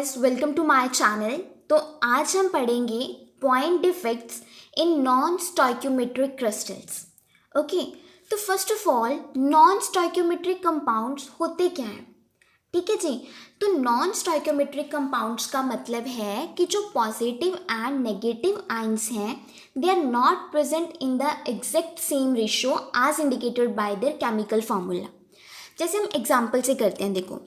Guys, welcome to my channel. तो आज हम पढ़ेंगे point defects in non stoichiometric crystals. Okay, तो first of all non stoichiometric compounds होते क्या हैं? ठीक है जी। तो नॉन स्टोइकियोमेट्रिक कंपाउंड्स का मतलब है कि जो पॉजिटिव एंड नेगेटिव आयंस हैं they are not present in the exact same ratio as indicated by their chemical formula. जैसे हम एग्जांपल से करते हैं, देखो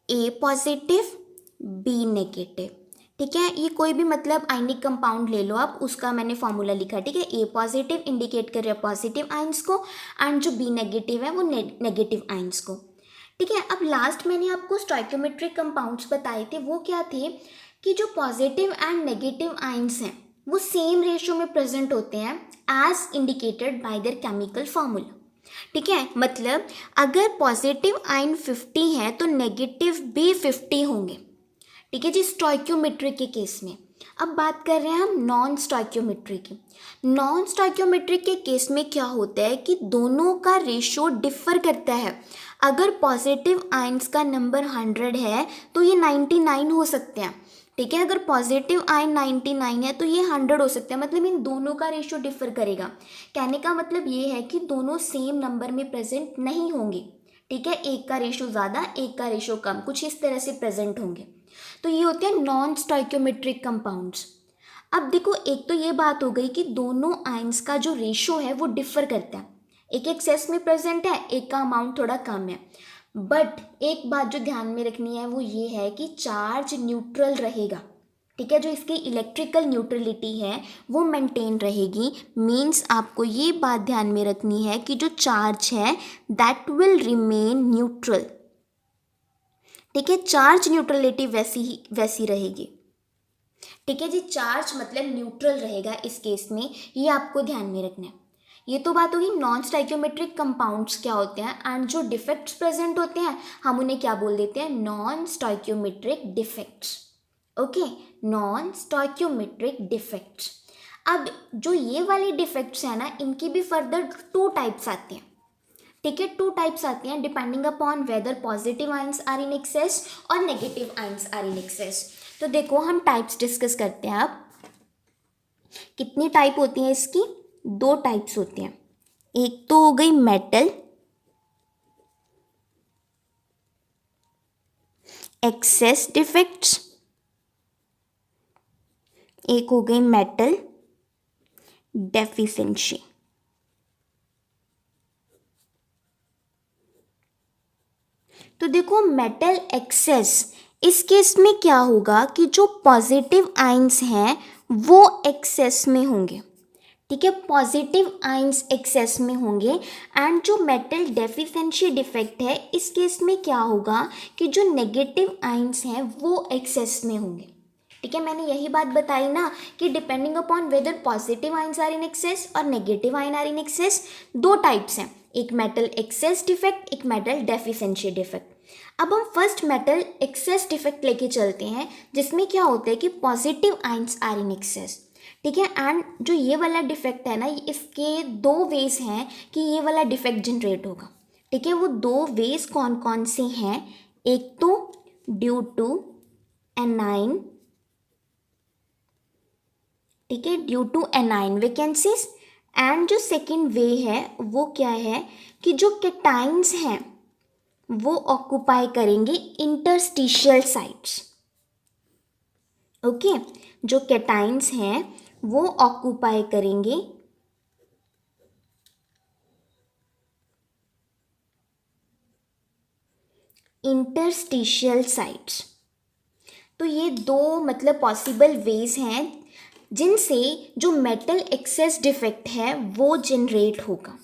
ए पॉजिटिव बी नेगेटिव। ठीक है, ये कोई भी मतलब आयनिक कंपाउंड ले लो आप, उसका मैंने फॉर्मूला लिखा। ठीक है, ए पॉजिटिव इंडिकेट कर रहा है पॉजिटिव आयंस को एंड जो बी नेगेटिव है वो नेगेटिव आयंस को। ठीक है, अब लास्ट मैंने आपको स्टोइकियोमेट्रिक कंपाउंड्स बताए थे, वो क्या थे कि जो पॉजिटिव एंड नेगेटिव आयंस हैं वो सेम रेशियो में प्रेजेंट होते हैं as indicated by their chemical formula. ठीक है, मतलब अगर पॉजिटिव आयन 50 है तो नेगेटिव भी 50 होंगे। ठीक है जी, स्टोइकियोमेट्री के केस में। अब बात कर रहे हैं हम नॉन स्टोइकियोमेट्री की। नॉन स्टोइकियोमेट्री के केस में क्या होता है कि दोनों का रेशियो डिफर करता है। अगर पॉजिटिव आयंस का नंबर 100 है तो ये 99 हो सकते हैं। ठीक है, अगर पॉजिटिव आयन 99 है तो ये 100 हो सकते हैं, मतलब इन दोनों का रेशियो डिफर करेगा। कहने का मतलब ये है कि दोनों सेम नंबर में प्रेजेंट नहीं होंगे। ठीक है, एक का रेशियो ज़्यादा एक का रेशियो कम, कुछ इस तरह से प्रेजेंट होंगे। तो ये होते हैं नॉन स्टोइकियोमेट्रिक कंपाउंड्स। अब देखो, एक तो ये बात हो गई कि दोनों आयंस का जो रेशियो है वो डिफर करता है। एक एक्सेस में प्रेजेंट है, एक का अमाउंट थोड़ा कम है। बट एक बात जो ध्यान में रखनी है वो ये है कि चार्ज न्यूट्रल रहेगा। ठीक है, जो इसकी इलेक्ट्रिकल न्यूट्रलिटी है वो मेंटेन रहेगी। मीन्स आपको ये बात ध्यान में रखनी है कि जो चार्ज है दैट विल रिमेन न्यूट्रल। ठीक है, चार्ज न्यूट्रलिटी वैसी रहेगी। ठीक है जी, चार्ज मतलब न्यूट्रल रहेगा इस केस में, ये आपको ध्यान में रखना है। ये तो बात होगी नॉन स्टोइकियोमेट्रिक कंपाउंड्स क्या होते हैं, एंड जो डिफेक्ट्स प्रेजेंट होते हैं हम उन्हें क्या बोल देते हैं, non stoichiometric defects. Okay, non stoichiometric defects. अब जो ये वाले डिफेक्ट्स हैं ना, इनकी भी फर्दर 2 टाइप्स आते हैं। ठीक है, 2 टाइप्स आती हैं depending upon whether positive ions are in excess और negative ions are in excess. तो देखो हम टाइप्स डिस्कस करते हैं। अब कितनी टाइप होती हैं इसकी? 2 टाइप्स होती हैं। एक तो हो गई मेटल एक्सेस डिफेक्ट्स, एक हो गई मेटल डेफिशिएंसी। तो देखो मेटल एक्सेस, इस केस में क्या होगा कि जो पॉजिटिव आयंस हैं वो एक्सेस में होंगे। ठीक है, पॉजिटिव आयंस एक्सेस में होंगे। एंड जो मेटल डेफिशिएंसी डिफेक्ट है इस केस में क्या होगा कि जो नेगेटिव आयंस हैं वो एक्सेस में होंगे। ठीक है, मैंने यही बात बताई ना कि depending upon whether positive ions are in excess और negative ion are in excess, 2 types हैं, एक मेटल एक्सेस डिफेक्ट, एक मेटल डेफिशिएंसी डिफेक्ट। अब हम फर्स्ट मेटल एक्सेस डिफेक्ट लेके चलते हैं, जिसमें क्या होता है कि positive ions are in excess. ठीक है, एंड जो ये वाला डिफेक्ट है ना, इसके 2 वेज हैं कि ये वाला डिफेक्ट जनरेट होगा। ठीक है, वो 2 वेज कौन कौन से हैं? एक तो ड्यू टू एनाइन, ठीक है, due to anion vacancies. And जो सेकेंड वे है वो क्या है कि जो कैटाइन्स हैं वो ऑक्यूपाई करेंगे इंटरस्टिशियल साइट्स। ओके, जो कैटाइन्स हैं वो ऑक्यूपाई करेंगे इंटरस्टिशियल साइट्स। तो ये 2 मतलब पॉसिबल वेज हैं जिनसे जो मेटल एक्सेस डिफेक्ट है वो जनरेट होगा।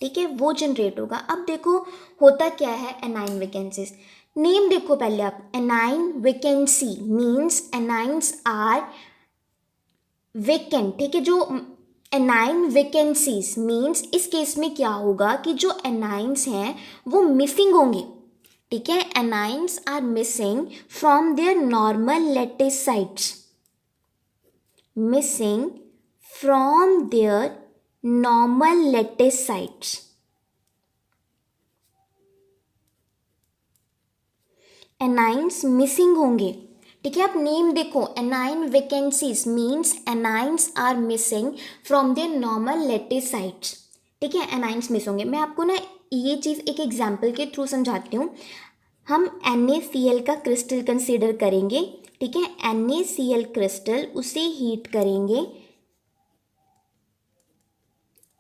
ठीक है, वो जनरेट होगा। अब देखो होता क्या है एनाइन वैकेंसीज। नेम देखो पहले आप, anion vacancy means anions are vacant. ठीक है, जो एनाइन वैकेंसीज मीन्स इस केस में क्या होगा कि जो एनाइन्स हैं वो मिसिंग होंगे। ठीक है, anions are missing from their normal lattice sites, missing from their normal lattice sites, anions missing होंगे। ठीक है, आप नेम देखो, anion vacancies means anions are missing from their normal lattice sites. ठीक है, एनाइंस मिस होंगे। मैं आपको ना ये चीज़ एक एग्जाम्पल के थ्रू समझाती हूँ। हम NaCl का क्रिस्टल कंसीडर करेंगे। ठीक है, NaCl क्रिस्टल उसे हीट करेंगे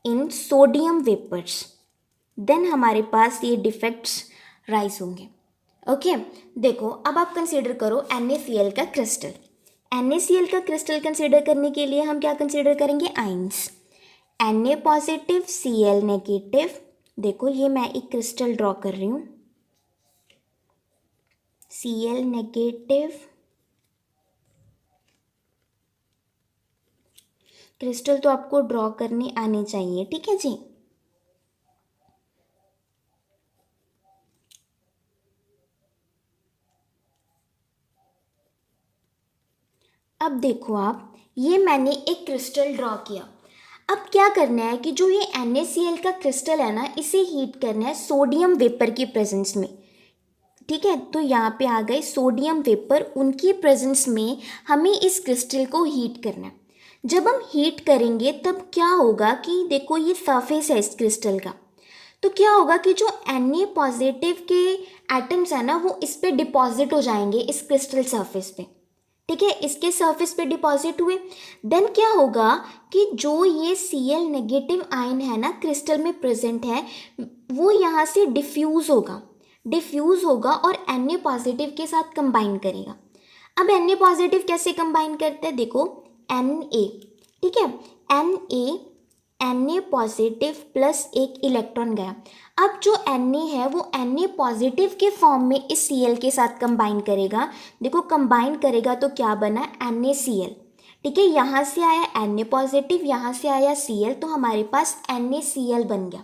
इन सोडियम वेपर्स, देन हमारे पास ये डिफेक्ट्स राइज होंगे। ओके, देखो अब आप कंसीडर करो NaCl का क्रिस्टल। NaCl का क्रिस्टल कंसीडर करने के लिए हम क्या कंसीडर करेंगे? Ions. Na positive Cl negative. देखो ये मैं एक क्रिस्टल ड्रॉ कर रही हूँ, Cl नेगेटिव क्रिस्टल तो आपको ड्रॉ करनी आनी चाहिए। ठीक है जी, अब देखो आप, ये मैंने एक क्रिस्टल ड्रॉ किया। अब क्या करना है कि जो ये NaCl का क्रिस्टल है ना, इसे हीट करना है सोडियम वेपर की प्रेजेंस में। ठीक है, तो यहाँ पे आ गए सोडियम वेपर, उनकी प्रेजेंस में हमें इस क्रिस्टल को हीट करना है। जब हम हीट करेंगे तब क्या होगा कि देखो ये सरफेस है इस क्रिस्टल का, तो क्या होगा कि जो Na पॉजिटिव के एटम्स है ना, वो इस पे डिपॉजिट हो जाएंगे इस क्रिस्टल सरफेस पे। ठीक है, इसके सरफेस पे डिपॉजिट हुए, देन क्या होगा कि जो ये Cl नेगेटिव आयन है ना क्रिस्टल में प्रेजेंट है, वो यहाँ से डिफ्यूज़ होगा और Na पॉजिटिव के साथ कंबाइन करेगा। अब Na पॉजिटिव कैसे कंबाइन करते हैं? देखो Na, ठीक है, Na पॉजिटिव प्लस एक इलेक्ट्रॉन गया। अब जो Na है वो Na पॉजिटिव के फॉर्म में इस Cl के साथ कंबाइन करेगा। देखो कंबाइन करेगा तो क्या बना? NaCl। ठीक है, यहाँ से आया Na पॉजिटिव, यहाँ से आया Cl, तो हमारे पास NaCl बन गया।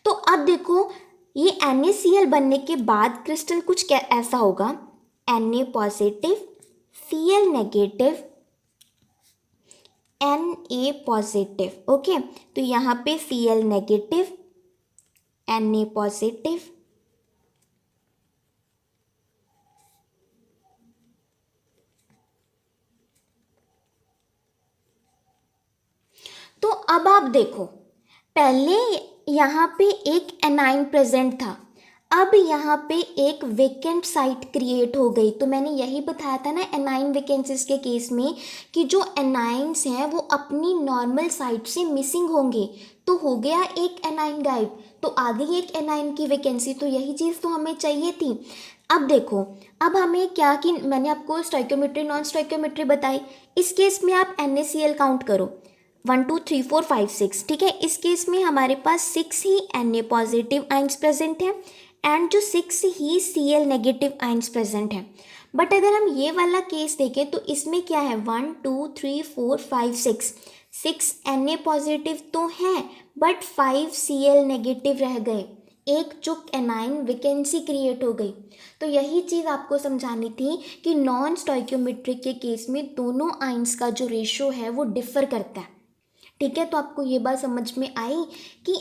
तो अब देखो ये NaCl बनने के बाद क्रिस्टल कुछ क्या ऐसा होगा, Na positive Cl negative Na positive. Okay, तो यहाँ पे Cl नेगेटिव Na पॉजिटिव, तो अब आप देखो, पहले यहाँ पे एक एनाइन प्रेजेंट था, अब यहाँ पे एक वेकेंट साइट क्रिएट हो गई। तो मैंने यही बताया था ना एनाइन वैकेंसीज के केस में कि जो एनाइंस हैं वो अपनी नॉर्मल साइट से मिसिंग होंगे, तो हो गया एक एनाइन गायब, तो आ गई एक एनाइन की वैकेंसी। तो यही चीज़ तो हमें चाहिए थी। अब देखो, अब हमें क्या कि मैंने आपको स्टोइकियोमेट्री नॉन स्टोइकियोमेट्री बताई, इस केस में आप NaCl काउंट करो, 1 2 3 4 5 6। ठीक है, इस केस में हमारे पास 6 ही Na पॉजिटिव आइंस प्रेजेंट है एंड जो 6 ही Cl नेगेटिव आइंस प्रेजेंट है। बट अगर हम ये वाला केस देखें तो इसमें क्या है, 1 2 3 4 5 6 Na पॉजिटिव तो है बट 5 Cl नेगेटिव रह गए, एक जो एनाइन वैकेंसी क्रिएट हो गई। तो यही चीज़ आपको समझानी थी कि नॉन स्टोइकियोमेट्रिक के केस में दोनों आइंस का जो रेशो है वो डिफर करता है। ठीक है, तो आपको ये बात समझ में आई कि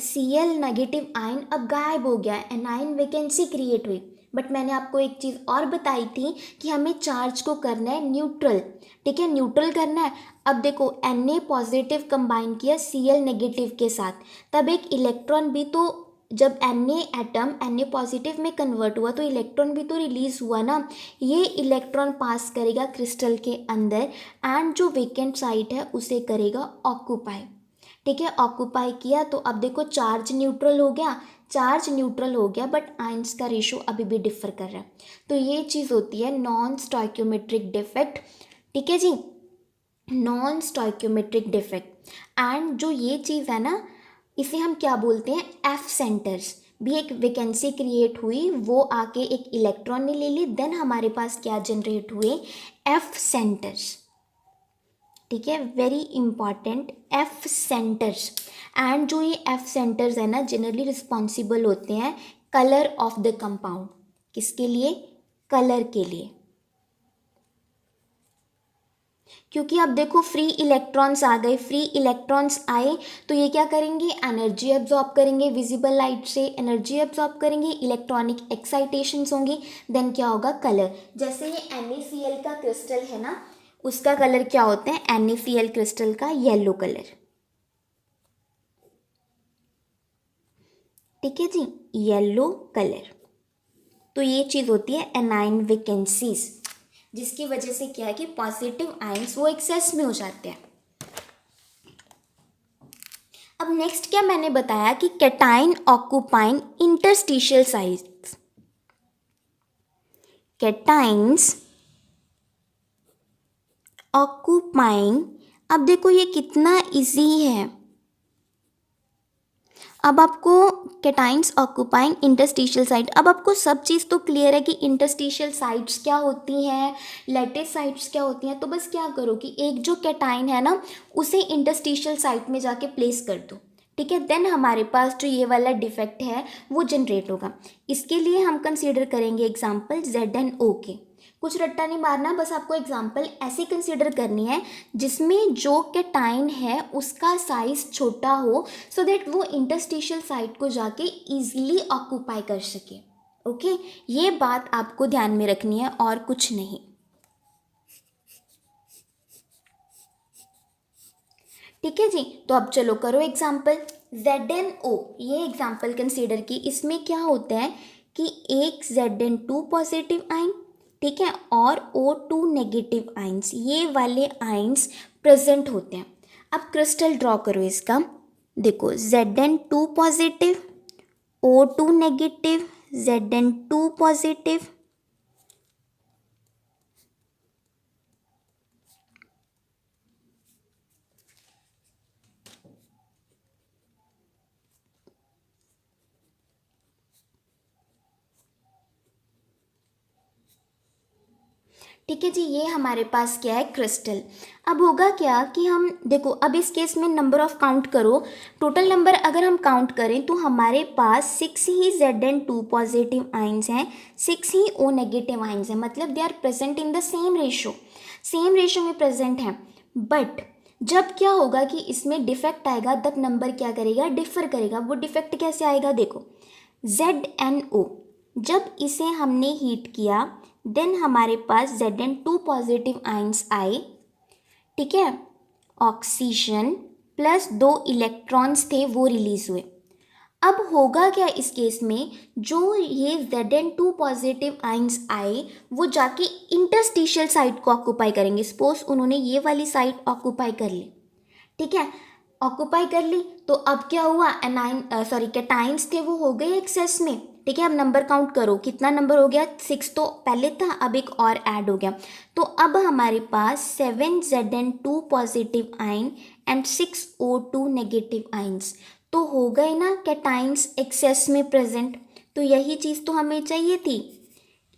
Cl नेगेटिव आयन अब गायब हो गया, एनाइन वैकेंसी क्रिएट हुई। बट मैंने आपको एक चीज़ और बताई थी कि हमें चार्ज को करना है न्यूट्रल। ठीक है, न्यूट्रल करना है। अब देखो Na पॉजिटिव कंबाइन किया Cl नेगेटिव के साथ, तब एक इलेक्ट्रॉन भी तो, जब Na एटम Na पॉजिटिव में कन्वर्ट हुआ तो इलेक्ट्रॉन भी तो रिलीज हुआ ना, ये इलेक्ट्रॉन पास करेगा क्रिस्टल के अंदर एंड जो वेकेंट साइट है उसे करेगा ऑक्यूपाई। ठीक है, ऑक्यूपाई किया तो अब देखो चार्ज न्यूट्रल हो गया बट आइंस का रेशो अभी भी डिफर कर रहा है। तो ये चीज़ होती है नॉन स्टोइकियोमेट्रिक डिफेक्ट। ठीक है जी, नॉन स्टोइकियोमेट्रिक डिफेक्ट। एंड जो ये चीज़ है ना, इसे हम क्या बोलते हैं, एफ सेंटर्स। भी एक वैकेंसी क्रिएट हुई, वो आके एक इलेक्ट्रॉन ने ले ली, देन हमारे पास क्या जनरेट हुए, एफ सेंटर्स। ठीक है, very important, F centres. And जो ये एफ सेंटर्स है ना, जनरली रिस्पॉन्सिबल होते हैं कलर ऑफ द कंपाउंड। किसके लिए? कलर के लिए। क्योंकि अब देखो फ्री इलेक्ट्रॉन्स आ गए, फ्री इलेक्ट्रॉन्स आए तो ये क्या करेंगे, एनर्जी एब्जॉर्ब करेंगे, विजिबल लाइट से एनर्जी एब्जॉर्ब करेंगे, इलेक्ट्रॉनिक एक्साइटेशंस होंगी, देन क्या होगा, कलर। जैसे ये NaCl का क्रिस्टल है ना, उसका कलर क्या होता है, NaCl क्रिस्टल का येलो कलर। ठीक है जी, येलो कलर। तो ये चीज़ होती है एनाइन वैकेंसीज, जिसकी वजह से क्या है कि पॉजिटिव आयंस वो एक्सेस में हो जाते हैं। अब नेक्स्ट क्या मैंने बताया कि cation occupying interstitial sites. Cations occupying, अब देखो ये कितना इजी है। अब आपको कैटाइन्स ऑक्यूपाइंग इंटरस्टिशियल साइट, अब आपको सब चीज़ तो क्लियर है कि इंटरस्टिशियल साइट्स क्या होती हैं, लैटिस साइट्स क्या होती हैं। तो बस क्या करो कि एक जो कैटाइन है ना, उसे इंटरस्टिशियल साइट में जाके प्लेस कर दो। ठीक है, देन हमारे पास जो ये वाला डिफेक्ट है वो जनरेट होगा। इसके लिए हम कंसीडर करेंगे एग्जाम्पल ZnO के। कुछ रट्टा नहीं मारना, बस आपको एग्जाम्पल ऐसे कंसीडर करनी है जिसमें जो कैटाइन है उसका साइज छोटा हो, सो दैट वो इंटरस्टिशियल साइट को जाके इजीली ऑक्यूपाई कर सके। ओके, ये बात आपको ध्यान में रखनी है और कुछ नहीं। ठीक है जी, तो अब चलो करो एग्जाम्पल। ZnO, ये एग्जाम्पल कंसीडर की, इसमें क्या होता है कि एक Zn2 पॉजिटिव आयन, ठीक है, और O2 नेगेटिव आयंस, ये वाले आयंस प्रेजेंट होते हैं। अब क्रिस्टल ड्रॉ करो इसका। देखो Zn2 positive, O2 negative, Zn2 positive, ठीक है जी, ये हमारे पास क्या है, क्रिस्टल। अब होगा क्या कि हम देखो, अब इस केस में नंबर ऑफ काउंट करो, टोटल नंबर अगर हम काउंट करें तो हमारे पास 6 ही Zn2 पॉजिटिव आइंस हैं, 6 ही O नेगेटिव आइंस हैं, मतलब they are present in the same ratio में प्रेजेंट हैं। बट जब क्या होगा कि इसमें डिफेक्ट आएगा, तब नंबर क्या करेगा, डिफर करेगा। वो डिफेक्ट कैसे आएगा, देखो ZnO, जब इसे हमने हीट किया देन हमारे पास Zn2 पॉजिटिव आइंस आए, ठीक है, ऑक्सीजन प्लस 2 इलेक्ट्रॉन्स थे वो रिलीज हुए। अब होगा क्या इस केस में, जो ये Zn2 पॉजिटिव आइंस आए वो जाके इंटरस्टिशियल साइट को ऑक्यूपाई करेंगे। सपोज उन्होंने ये वाली साइट ऑक्यूपाई कर ली, ठीक है, ऑक्यूपाई कर ली, तो अब क्या हुआ, कैटाइंस थे वो हो गए एक्सेस में। ठीक है, अब नंबर काउंट करो, कितना नंबर हो गया, 6 तो पहले था, अब एक और ऐड हो गया, तो अब हमारे पास 7 Zn2 positive ion and 6 O2 negative ions तो हो गए ना कैटाइंस एक्सेस में प्रेजेंट। तो यही चीज़ तो हमें चाहिए थी,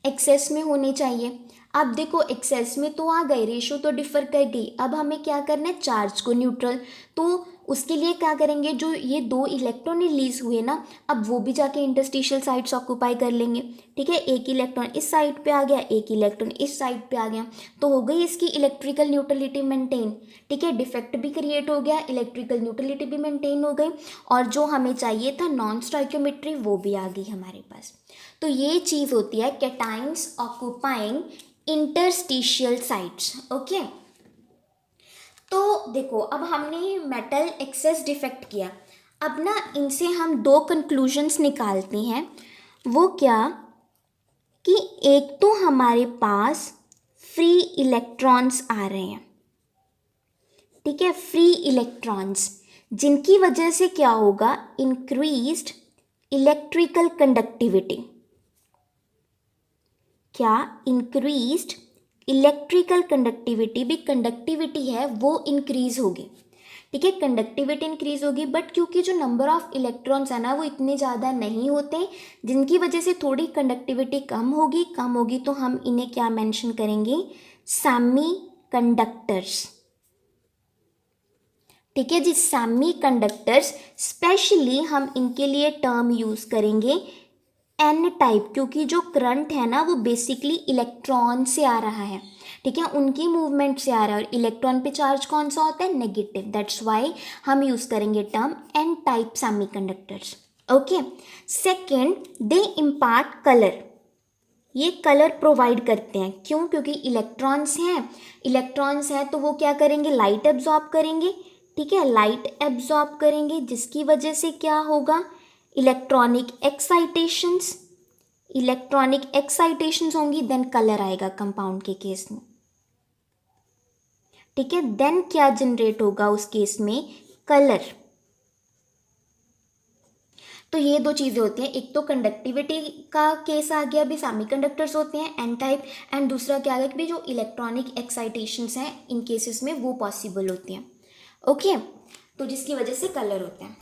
एक्सेस में होनी चाहिए। अब देखो एक्सेस में तो आ गए, रेशो तो डिफर कर गई। अब हमें क्या करना है, चार्ज को न्यूट्रल, तो उसके लिए क्या करेंगे, जो ये 2 इलेक्ट्रॉन रिलीज हुए ना, अब वो भी जाके इंटरस्टिशियल साइट्स ऑक्यूपाई कर लेंगे। ठीक है, एक इलेक्ट्रॉन इस साइड पे आ गया, एक इलेक्ट्रॉन इस साइड पे आ गया, तो हो गई इसकी इलेक्ट्रिकल न्यूट्रलिटी मेंटेन। ठीक है, डिफेक्ट भी क्रिएट हो गया, इलेक्ट्रिकल न्यूट्रलिटी भी मेंटेन हो गई, और जो हमें चाहिए था नॉन स्टोइकियोमेट्री वो भी आ गई हमारे पास। तो ये चीज़ होती है cations occupying interstitial sites. Okay, तो देखो अब हमने मेटल एक्सेस डिफेक्ट किया, अब ना इनसे हम 2 कंक्लूजन्स निकालते हैं। वो क्या कि एक तो हमारे पास फ्री इलेक्ट्रॉन्स आ रहे हैं, ठीक है, फ्री इलेक्ट्रॉन्स, जिनकी वजह से क्या होगा, इंक्रीज्ड इलेक्ट्रिकल कंडक्टिविटी। क्या, इंक्रीज्ड इलेक्ट्रिकल कंडक्टिविटी, भी कंडक्टिविटी है वो इंक्रीज होगी। ठीक है, कंडक्टिविटी इंक्रीज होगी, बट क्योंकि जो नंबर ऑफ इलेक्ट्रॉन्स है ना वो इतने ज़्यादा नहीं होते, जिनकी वजह से थोड़ी कंडक्टिविटी कम होगी, तो हम इन्हें क्या मेंशन करेंगे, सेमी कंडक्टर्स। ठीक है जी, सेमी कंडक्टर्स, स्पेशली हम इनके लिए टर्म यूज़ करेंगे N टाइप, क्योंकि जो करंट है ना वो बेसिकली इलेक्ट्रॉन से आ रहा है। ठीक है, उनकी मूवमेंट से आ रहा है, और इलेक्ट्रॉन पे चार्ज कौन सा होता है, नेगेटिव। दैट्स वाई हम यूज़ करेंगे term N type semiconductors. Okay, second, they impart colour. ये कलर प्रोवाइड करते हैं, क्यों? क्योंकि इलेक्ट्रॉन्स हैं तो वो क्या करेंगे, लाइट एब्जॉर्ब करेंगे। ठीक है, लाइट एब्जॉर्ब करेंगे, जिसकी वजह से क्या होगा, इलेक्ट्रॉनिक एक्साइटेशंस होंगी, देन कलर आएगा कंपाउंड के केस में। ठीक है, देन क्या जनरेट होगा उस केस में, कलर। तो ये दो चीज़ें होती हैं, एक तो कंडक्टिविटी का केस आ गया, अभी सेमीकंडक्टर्स होते हैं एन टाइप, एंड दूसरा क्या आ गया कि जो इलेक्ट्रॉनिक एक्साइटेशंस हैं इन केसेस में वो पॉसिबल होती हैं। ओके, तो जिसकी वजह से कलर होते हैं।